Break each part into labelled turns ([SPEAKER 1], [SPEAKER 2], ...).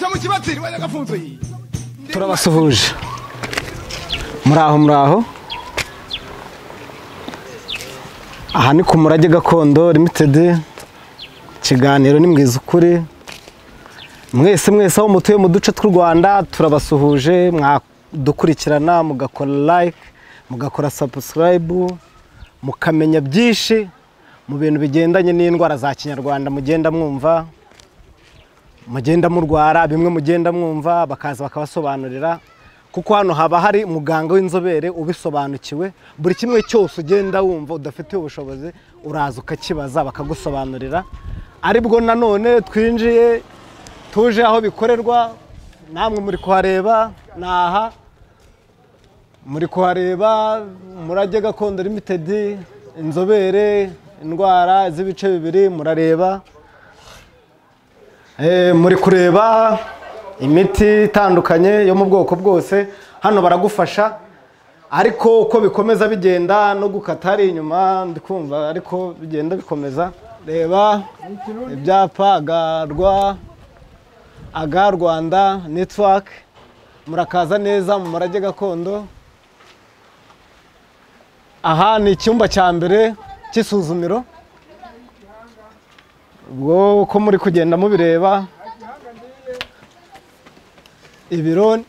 [SPEAKER 1] Tamukibatiri wajagafunzo yi.
[SPEAKER 2] Turabasuhuje. Muraho. Aha ni ku Murage Gakondo Limited. Kiganiro ni mwiza ukuri. Mwese aho mutuye mu duce tw'u Rwanda turabasuhuje, mwadukurikirana mugakora like, mugakora subscribe, mukamenya byinshi mu bintu bigendanye n'indwara za Kinyarwanda mugenda mwumva, mugenda murwara, bimwe mugenda mwumva bakaza bakabasobanurira, kuko hano haba hari muganga w'inzobere ubisobanukiwe. Buri kimwe cyose ugenda wumva udafite ubushobozi uraza ukakibaza bakagusobanurira. Aribwo nanone twinjiye tuje aho bikorerwa, namwe muri kuhareba, naha muri kuhareba Murage Gakondo Limited, inzobere indwara z'ibice bibiri murareba. Muri kureba imiti itandukanye yo mu bwoko bwose, hano baragufasha. Ariko uko bikomeza bigenda no gukata hari inyuma ndikumva, ariko bigenda bikomeza. Reba ibyapa Aga Rwanda Network, murakaza neza mu Murage Gakondo. Aha ni icyumba cya mbere cy'isuzumiro, ubwo uko muri kugenda mubireba. Ibiro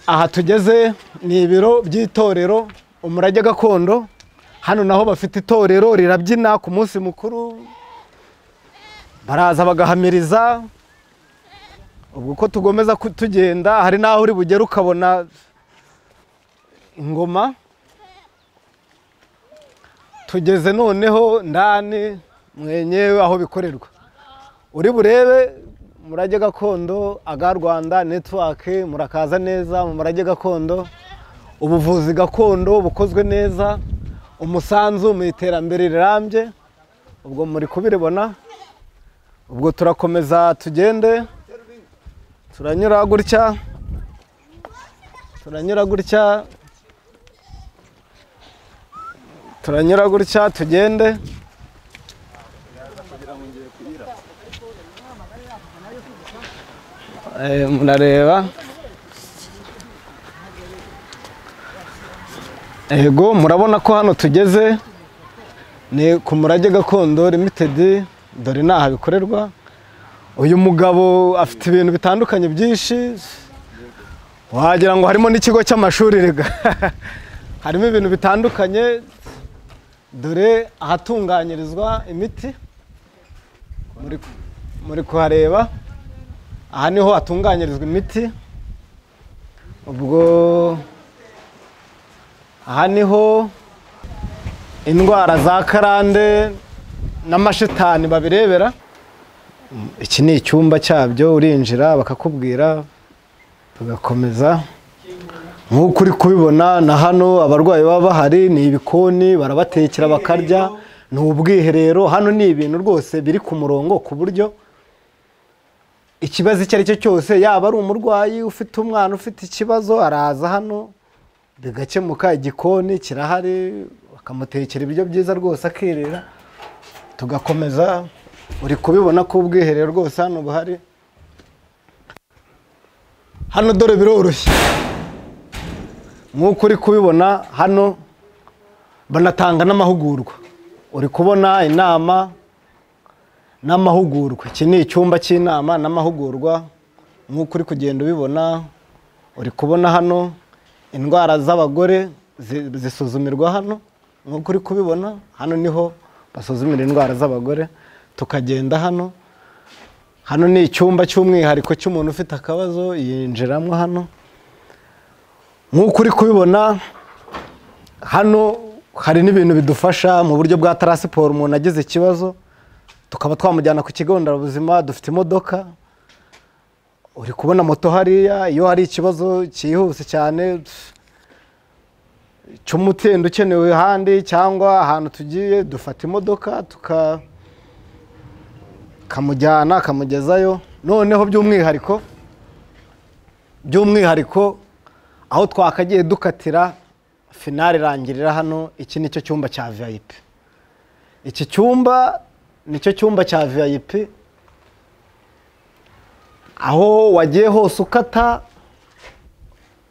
[SPEAKER 2] aha tugeze ni ibiro by'itorero Umurage Gakondo. Hano naho bafite itorero rirabyina ku munsi mukuru, baraza bagahamiriza. Ubwo ko tugomeza tugenda hari naho uri bugere ukabona ingoma. Tugeze noneho ndani mwenyewe aho bikorerwa. Uri burebe Murage Gakondo Aga Rwanda Network, murakaza neza mu Murage Gakondo. Ubuvuzi gakondo bukozwe neza, umusanzu mu iterambere rirambye. Ubwo muri kubiribona. Ubwo turakomeza tugende, turanyura gutya tugende. Murareba. Ego murabona ko hano tugeze ni ku Murage Gakondo Limited, dore naha bikorerwa. Uyu mugabo afite ibintu bitandukanye byinshi, wagira ngo harimo n'ikigo cy'amashuri rega. Harimo ibintu bitandukanye. Dore ahatunganyirizwa imiti, muri kuhareba. Aha niho hatunganyirizwa imiti. Ubwo aha niho indwara za karande n'amashitani babirebera. Iki ni icyumba cyabyo, urinjira bakakubwira tugakomeza. Nk'uko uri kubibona na hano abarwayi baba bahari, ni ibikoni barabatekera bakarya, ni ubwiherero. Hano ni ibintu rwose biri ku murongo, ku buryo ikibazo icyo ari cyo cyose, yaba ari umurwayi ufite umwana ufite ikibazo, araza hano bigakemuka. Igikoni kirahari, bakamutekera ibiryo byiza rwose akirira, tugakomeza. Uri kubibona ko ubwiherero rwose hano buhari. Hano dore biroroshye, nk'uko uri kubibona. Hano banatanga n'amahugurwa. Uri kubona inama n'amahugurwa. Iki ni icyumba cy'inama n'amahugurwa, nk'uko uri kugenda ubibona. Uri kubona hano indwara z'abagore zisuzumirwa hano, nk'uko uri kubibona. Hano niho basuzumira indwara z'abagore. Tukagenda hano. Hano ni icyumba cy'umwihariko cy'umuntu ufite akabazo, yinjiramo hano. Nk'uko uri kubibona hano hari n'ibintu bidufasha mu buryo bwa transport. Umuntu agize ikibazo tukaba twamujyana ku kigo nderabuzima, dufite imodoka. Uri kubona moto hariya, iyo hari ikibazo cyihuse cyane cy'umutendo ukenewe handi cyangwa ahantu tugiye, dufata imodoka kamujyana akamugezayo. Noneho by'umwihariko aho twakagiye dukatira finale irangirira hano. Iki nicyo cyumba cya VIP. Iki cyumba nicyo cyumba cya VIP. aho wagiye hose ukata,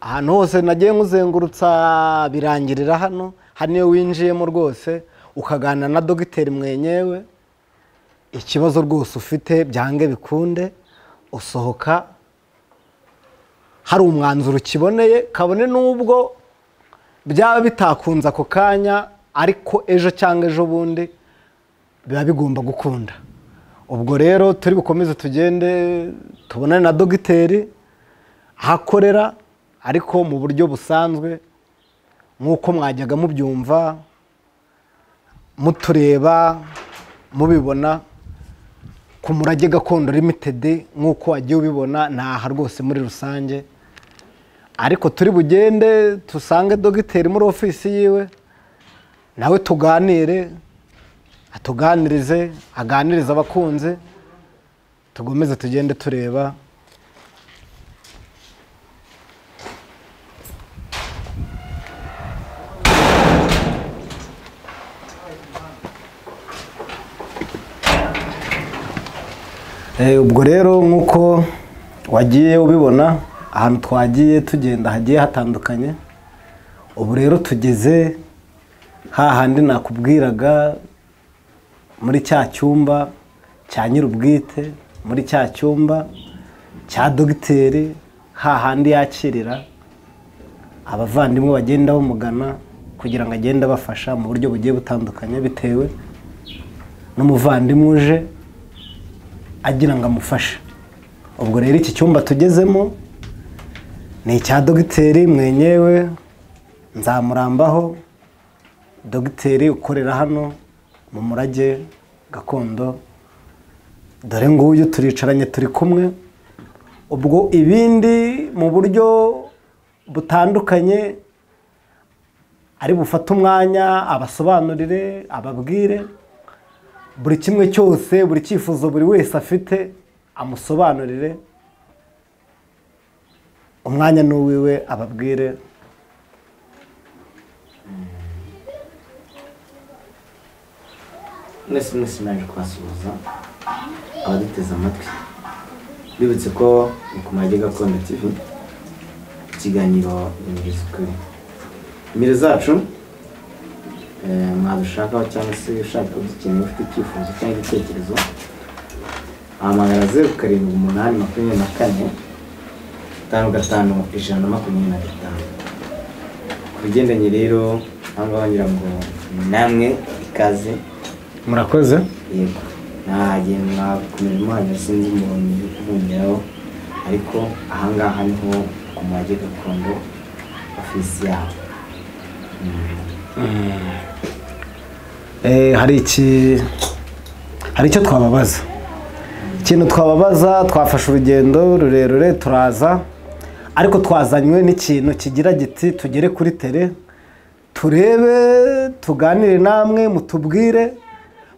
[SPEAKER 2] ahantu hose nagiye nkuzengurutsa birangirira hano. Hano iyo winjiyemo rwose ukaganira na dogiteri mwenyewe, ikibazo rwose ufite byange bikunde usohoka hari umwanzuro ukiboneye, kabone n'ubwo byaba bitakunze ako kanya, ariko ejo cyangwa ejo bundi biba bigomba gukunda. Ubwo rero turi bukomeze tugende tubonane na dogiteri ahakorera, ariko mu buryo busanzwe nk'uko mwajyaga mubyumva mutureba mubibona ku Murage Gakondo Limited, nk'uko wagiye ubibona naha rwose muri rusange. Ariko turi bugende tusange dogiteri muri ofisi yiwe, nawe tuganire, atuganirize, aganirize abakunze, tugomeze tugende tureba. Ubwo rero nk'uko wagiye ubibona ahantu twagiye tugenda hagiye hatandukanye. Ubu rero tugeze hahandi nakubwiraga, muri cya cyumba cya nyir'ubwite, muri cya cyumba cya dogiteri, hahandi yakirira abavandimwe bagenda bamugana kugira ngo agende abafasha mu buryo bugiye butandukanye bitewe n'umuvandimwe uje agira ngo amufashe. Ubwo rero iki cyumba tugezemo ni icya dogiteri mwenyewe Nzamurambaho, dogiteri ukorera hano mu Murage Gakondo. Dore nguyu turicaranye turi kumwe. Ubwo ibindi mu buryo butandukanye ari bufate umwanya abasobanurire, ababwire buri kimwe cyose, buri cyifuzo buri wese afite amusobanurire. Umwanya n'uwiwe ababwire.
[SPEAKER 1] Mwese naje kubasuhuza abaduteze amatwi, bibutse ko ni ku Murage Gakondo TV, ikiganiro Nimwiza Ukuri. Nimero zacu mwadushakaho cyangwa se ushaka kudukenera, ufite icyifuzo cyangwa igitekerezo, ahamagara 0788 55 125. Ku bigendanye rero ahangaha ngira ngo namwe ikaze.
[SPEAKER 2] Murakoze.
[SPEAKER 1] Yego, nagenda ku mirimo yanyu, sinzi umuntu uvumiraho, ariko ahangaha niho ku Murage Gakondo ofisi yaho.
[SPEAKER 2] Hari icyo twababaza. Ikintu twababaza, twafashe urugendo rurerure turaza, ariko twazanywe n'ikintu kigira giti tugere kuri tele turebe, tuganire namwe, mutubwire,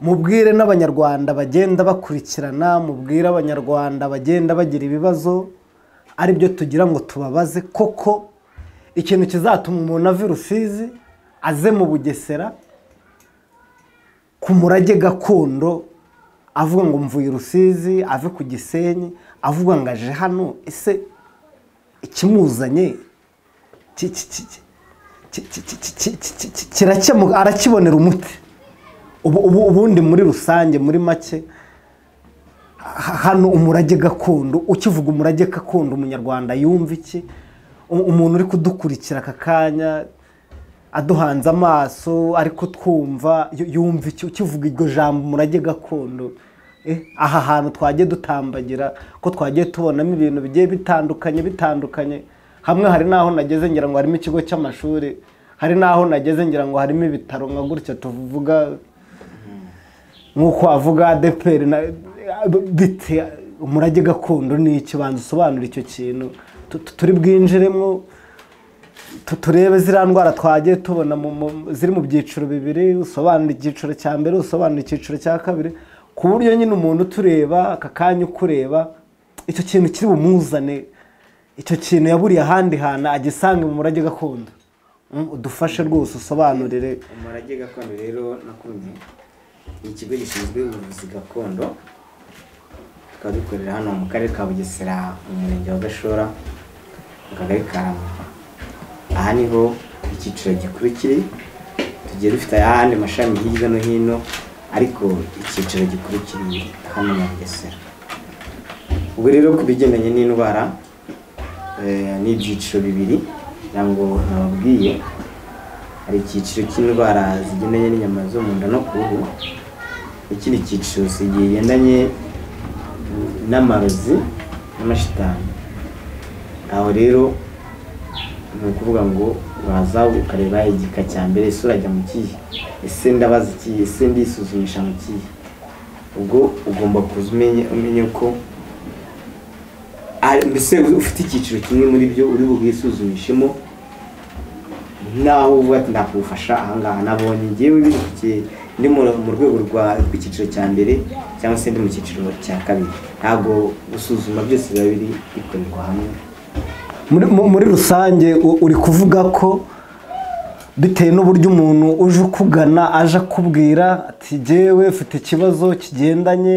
[SPEAKER 2] mubwire n'abanyarwanda bagenda bakurikirana, mubwire abanyarwanda bagenda bagira ibibazo, ari byo tugira ngo tubabaze koko ikintu kizatuma umuntu ava i Rusizi aze mu Bugesera ku Murage Gakondo, avuga ngo mvuye i Rusizi, ave ku Gisenyi avuga ngo aje hano. Ese ikimuzanye arakibonera umuti? Ubundi muri rusange, muri make, hano Umurage Gakondo, ukivuga Umurage Gakondo umunyarwanda yumva iki? Umuntu uri kudukurikira aka kanya aduhanze amaso ariko twumva yumva iki ukivuga iryo jambo Umurage Gakondo? Aha hantu twagiye dutambagira ko twagiye tubonamo ibintu bigiye bitandukanye. Hamwe hari naho nageze ngira ngo harimo ikigo cy'amashuri, hari naho nageze ngira ngo harimo ibitaro nka gutya tuvuga nk'uko avuga ADPR. Bite Umurage Gakondo ni iki? Banza usobanura icyo kintu turi bwinjiremo, turebe ziriya ndwara twagiye tubona ziri mu byiciro bibiri, usobanura icyiciro cya mbere, usobanura icyiciro cya kabiri, ku buryo nyine umuntu tureba aka kanya ukureba icyo kintu kiri bumuzane, icyo kintu yaburiye ahandi hantu agisange mu Murage Gakondo. Udufashe rwose usobanurire.
[SPEAKER 1] Umurage Gakondo rero nakunze ni ikigo gishinzwe ubuvuzi gakondo, tukaba dukorera hano mu karere ka Bugesera mu murenge wa Gashora mu kagari ka Rama. Aha niho icyiciro gikuru kiri, tugiye dufite ayandi mashami hirya no hino, ariko icyiciro gikuru kiri hano mu Bugesera. Ubwo rero ku bigendanye n'indwara n'ibyiciro bibiri ntabwo nababwiye. Hari icyiciro cy'indwara zigendanye n'inyama zo mu nda no ku ruhu, ikindi cyiciro kigendanye n'amarozi n'amashitani. Aho rero ni ukuvuga ngo uraza ukareba igika cya mbere, ese urajya mu kihe, ese ndabaza ikihe, ese ndisuzumisha mu kihe. Ubwo ugomba kuza umenye ko mbese ufite icyiciro kimwe muri byo uri bwisuzumishemo, naho uvuga ati ndakufasha ahangaha. Nabonye ngewe birukiye ndi mu rwego rw'icyiciro cya mbere cyangwa se ndi mu cyiciro cya kabiri. Ntabwo gusuzuma byose biba biri bikorerwa hamwe.
[SPEAKER 2] Muri rusange uri kuvuga ko bitewe n'uburyo umuntu uje ukugana aje akubwira ati jyewe ufite ikibazo kigendanye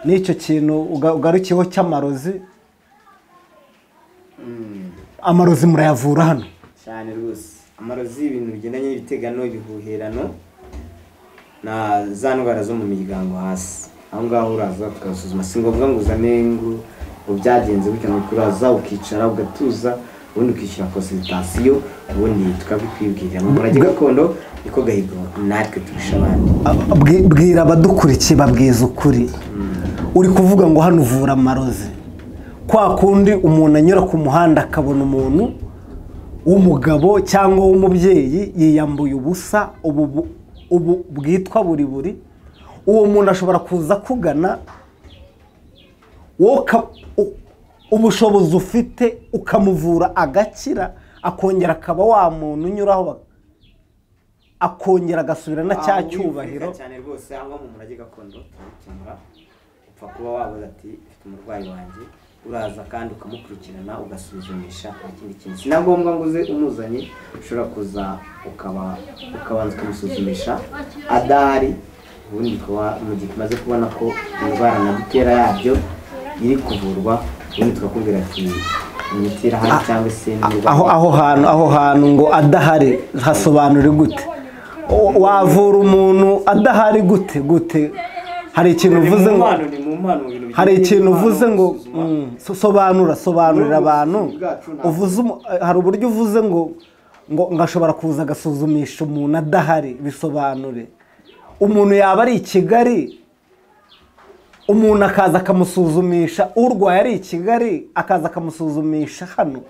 [SPEAKER 2] n'icyo kintu ugarukiyeho cy'amarozi. Amarozi murayavura hano
[SPEAKER 1] cyane rwose. Amarozi ibintu bigendanye n'ibitegano, ibihuherano na za ndwara zo mu miryango hasi. Aho ngaho uraza tukasuzuma, si ngombwa ngo uzane ngo byagenze gutya, ngo uraza ukicara ugatuza ubundi ukishyura consultation ubundi tukabikwibwirira. Mu murage gakondo niko gahigo natwe turusha abandi.
[SPEAKER 2] Bwira abadukurikiye, babwiza ukuri. Uri kuvuga ngo hano uvura amarozi, kwa kundi umuntu anyura ku muhanda akabona umuntu w'umugabo cyangwa w'umubyeyi yiyambuye ubusa, ubu bwitwa buri, uwo muntu ashobora kuza kugana wowe ubushobozi ufite ukamuvura agakira, akongera akaba wa muntu unyuraho akongera agasubira na cya cyubahiro.
[SPEAKER 1] Cyane rwose aho mu murage gakondo turakemura. Upfa kuba wabuze ati ufite umurwayi wanjye, uraza kandi ukamukurikirana ugasuzumisha ikindi kintu. Si na ngombwa ngo uze umuzanye, ushobora kuza ukabanza ukumusuzumisha adahari, ubundi mu gihe tumaze kubona ko indwara na gutera yabyo iri kuvurwa, ubundi tukakubwira ati imiti irahari cyangwa se
[SPEAKER 2] aho hantu ngo adahari hasobanure gute? Wavura umuntu adahari gute? Hari ikintu uvuze ngo sobanurira abantu. Hari uburyo uvuze ngo ngashobora kuza agasuzumisha umuntu adahari, bisobanure. Umuntu yaba ari i Kigali, umuntu akaza akamusuzumisha, urwaye ari i Kigali akaza akamusuzumisha hano.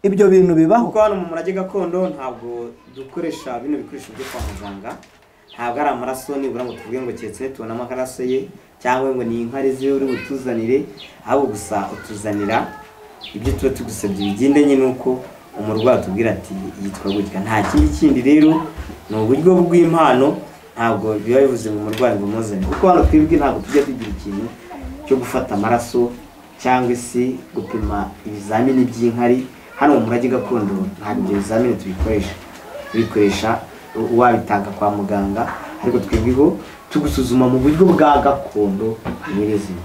[SPEAKER 2] Ibyo bintu bibaho?
[SPEAKER 1] Kuko hano mu murage gakondo ntabwo dukoresha bino bikoresho byo kwa muganga. Ntabwo ari amaraso nibura ngo tuvuge ngo keretse tubona amaraso ye, cyangwa ngo ni inkari ze uri butuzanire, ahubwo gusa utuzanira ibyo tuba tugusabye bigendanye n'uko umurwayi atubwira ati yitwa gutya. Nta kindi rero ni uburyo bw'impano, ntabwo biba bivuze ngo umurwayi ngo muzane. Kuko hano twebwe ntabwo tujya tugira ikintu cyo gufata amaraso cyangwa se gupima ibizamini by'inkari. Hano mu murage gakondo ntabwo ibyo bizamini tubikoresha wabitanga kwa muganga, ariko twebweho tugusuzuma mu buryo bwa gakondo nyir'izina.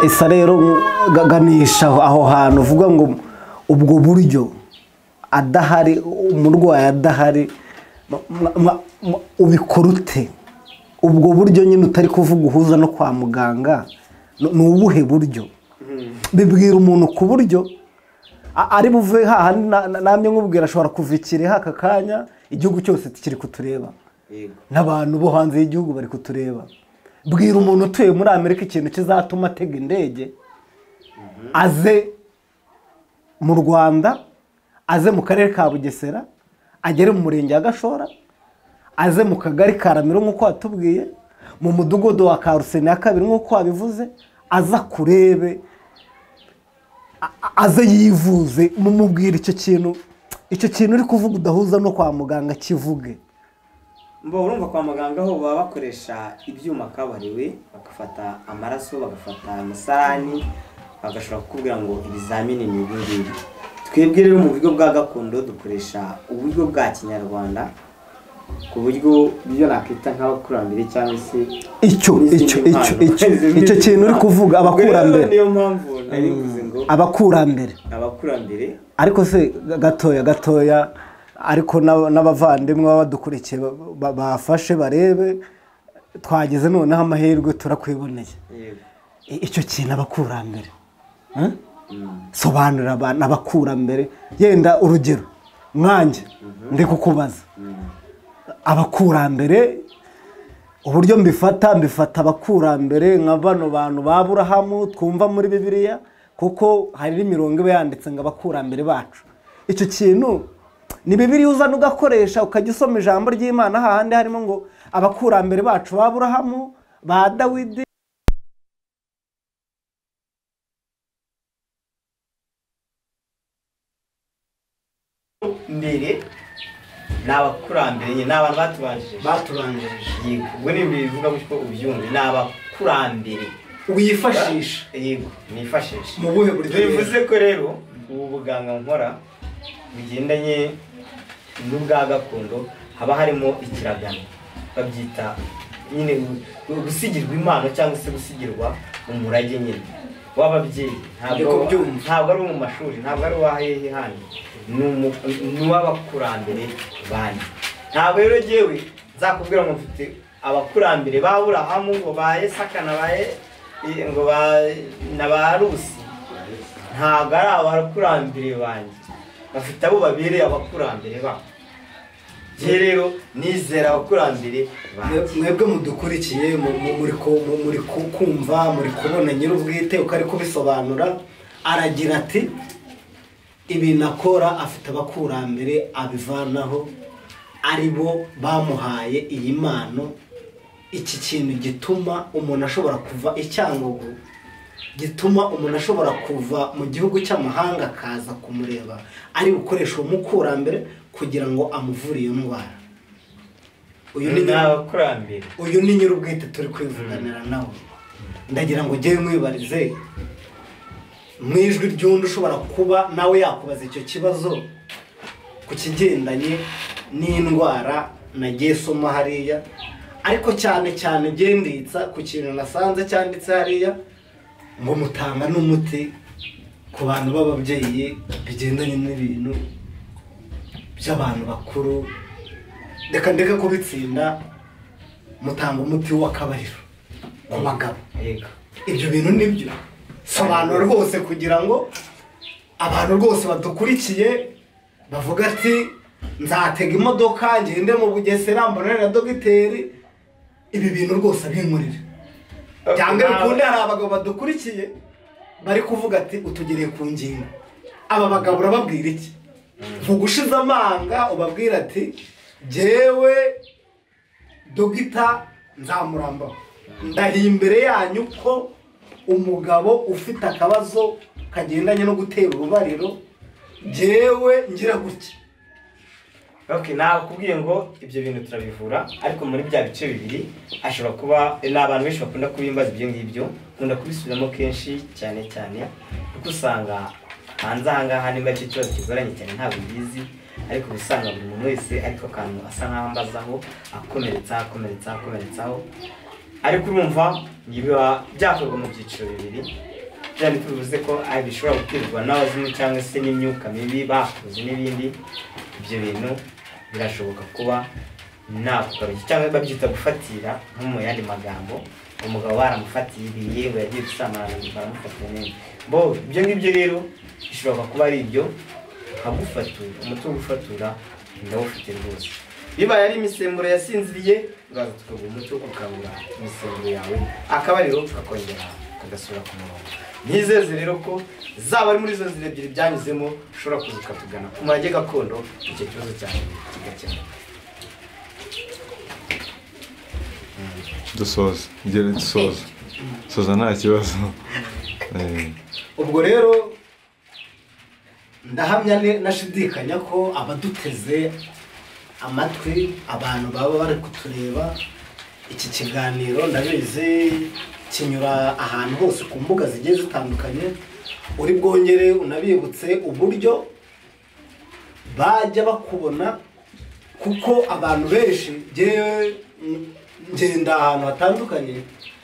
[SPEAKER 2] Isa rero ganisha aho hantu uvuga ngo ubwo buryo adahari, umurwayi adahari, ubikora ute? Ubwo buryo nyine utari kuvuga uhuza no kwa muganga, ni ubuhe buryo? Bibwira umuntu ku buryo ari buve hahandi namye nkubwira ashobora kuva ikirehe aka kanya igihugu cyose kiri kutureba, n'abantu bo hanze y'igihugu bari kutureba. Bwira umuntu utuye muri Amerika ikintu kizatuma atega indege aze mu Rwanda, aze mu karere ka Bugesera, agere mu murenge wa Gashora, aze mu kagari ka Ramiro nk'uko watubwiye, mu mudugudu wa Karuseni ya kabiri nk'uko wabivuze, aza kurebe, aze yivuze. Mumubwira icyo kintu uri kuvuga udahuza no kwa muganga kivuge.
[SPEAKER 1] Urumva kwa muganga ho baba bakoresha ibyuma kabuhariwe, bagafata amaraso, bagafata amasarani, bagashobora kukubwira ngo ibizamini ni ibi. Twebwe rero mu buryo bwa gakondo dukoresha uburyo bwa Kinyarwanda, ku buryo ibyo nakwita nk'abakurambere cyangwa se
[SPEAKER 2] icyo kintu uri kuvuga abakurambere,
[SPEAKER 1] niyo mpamvu narivuze ngo
[SPEAKER 2] abakurambere ariko se gatoya ariko n'abavandimwe baba badukurikiye bafashe barebe, twageze noneho amahirwe turakwiboneye. Icyo kintu abakurambere, sobanurira abantu abakurambere, yenda urugero mwanjye ndi kukubaza abakurambere uburyo mbifata abakurambere nka bano bantu ba Aburahamu twumva muri Bibiliya, kuko hari n'imirongo iba yanditse ngo abakurambere bacu. Icyo kintu ni Bibiliya uzana ugakoresha ukajya usoma ijambo ry'Imana, hahandi harimo ngo abakurambere bacu ba Aburahamu, ba Dawidi,
[SPEAKER 1] mbere n'abakurambere nyine n'abantu batubanjirije yego, ubwo ni bivuga ko ubyumve n'abakurambere
[SPEAKER 2] wifashisha.
[SPEAKER 1] Yego, nifashisha
[SPEAKER 2] mu buhe buryo?
[SPEAKER 1] Bivuze ko rero ubu buganga nkora bigendanye n'ubwa gakondo haba harimo ikiragano, babyita nyine gusigirwa impano cyangwa se gusigirwa umurage nyine w'ababyeyi. Ntabwo ari mu mashuri, ntabwo ari uwahehe hano, ni uw'abakurambere bandi. Ntabwo rero jyewe nzakubwira ngo mfite abakurambere ba Aburahamu ngo ba Isaka ngo na ba Rusi. Ntabwo ari abakurambere banjye, bafite abo babereye abakurambere babo. Rero nizera abakurambere
[SPEAKER 2] mwebwe mudukurikiye muri kumva, muri kubona nyir'ubwite uko ari kubisobanura. Aragira ati ibintu akora afite abakurambere abivanaho, ari bo bamuhaye iyi mpano. Iki kintu gituma umuntu ashobora kuva icyangugu, gituma umuntu ashobora kuva mu gihugu cy'amahanga akaza kumureba, ari gukoresha uwo mukurambere kugira ngo amuvure iyo ndwara. Uyu ni nyir'ubwite turi kwivuganira nawe. Ndagira ngo ujye mwibarize mu ijwi ry'undi ushobora kuba nawe yakubaza icyo kibazo ku kigendanye n'indwara nagiye soma hariya, ariko cyane genditsa ku kintu nasanze cyanditse hariya ngo mutanga n'umuti ku bantu b'ababyeyi bigendanye n'ibintu by'abantu bakuru. Reka ndeke kubitsinda, mutanga umuti w'akabariro ku bagabo. Ibyo bintu nibyo sobanura rwose kugira ngo abantu rwose badukurikiye bavuga ati nzatega imodoka ngende mu Bugesera mbonane na dogiteri. Ibi bintu rwose binkurire. Cyangwa bikunde hari abagabo badukurikiye bari kuvuga ati utugereye ku ngingo. Aba bagabo urababwira iki? Vuga ushize amanga ubabwira ati jewe dogita Nzamurambaho ndahiye imbere yanyu ko umugabo ufite akabazo kagendanye no gutera urubariro, jewe ngira gutya.
[SPEAKER 1] Nakubwiye ngo ibyo bintu turabivura, ariko muri bya bice bibiri ashobora kuba n'abantu benshi bakunda kubimbaza ibyo ngibyo, nkunda kubisubiramo kenshi cyane kuko usanga hanze aha ngaha nimba icyo kibazo kigoranye cyane ntabwo bizi, ariko usanga buri muntu wese ariko akantu asa nk'aho ambazaho akomeretsaho. Ariko urumva biba byakorwa mu byiciro bibiri, byari tuvuze ko bishobora guterwa n'abazimu cyangwa se n'imyuka mibi bakuze n'ibindi. Ibyo bintu birashoboka kuba nakugaruka cyangwa babyita gufatira, nko mu yandi magambo umugabo baramufatiye ibiye ngo yagiye gusamana baramufatira neza. Ibyo ngibyo rero bishobora kuba ari ibyo nkagufatura, umuti wo gufatura ndawufite rwose. Bibaye ari imisemburo yasinziriye uraza tukaguha umuti wo gukangura imisemburo yawe, akabariro kakongera kagasubira ku murongo. Nizeze rero ko zaba ari muri izo nzira ebyiri byanyuzemo ushobora kuza ukatugana ku Murage Gakondo, icyo kibazo cyawe kigakemuka.
[SPEAKER 3] Dusoza nta kibazo.
[SPEAKER 2] Ubwo rero ndahamya nashidikanya ko abaduteze amatwi, abantu baba bari kutureba iki kiganiro, ndabizi kinyura ahantu hose ku mbuga zigiye zitandukanye. Uri bwongere unabibutse uburyo bajya bakubona kuko abantu benshi ngenda ahantu hatandukanye,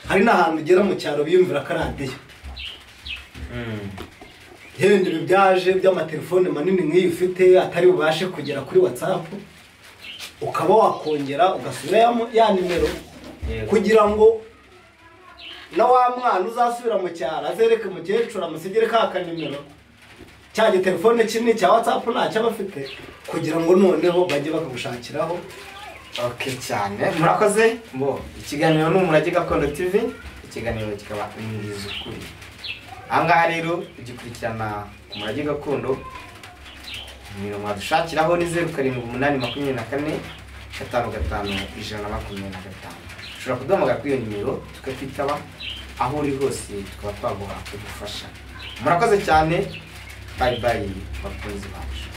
[SPEAKER 2] hari n'ahantu ugera mu cyaro biyumvira ko radiyo yenda ibi byaje by'amatelefone manini nk'iyo ufite atari bubashe kugera kuri WhatsApp, ukaba wakongera ugasubiramo ya nimero kugira ngo na wa mwana uzasubira mu cyaro azereke mukecuru amusigire ka kanimero cya telefone kinini cya WhatsApp ntacyo abafite, kugira ngo noneho bajye bakagushakiraho.
[SPEAKER 1] Okay cyane, murakoze. Ikiganiro ni Umurage Gakondo TV, ikiganiro kikaba Imbwiza Ukuri. Ahangaha rero ugikurikirana ku Umurage Gakondo, nimero mwadushakiraho ni 0788 55 125. Ushobora kuduhamagara kuri iyo nimero tukakwitaba aho uri hose, tukaba twaguha kugufasha. Murakoze cyane, bye bye bakunzi bacu.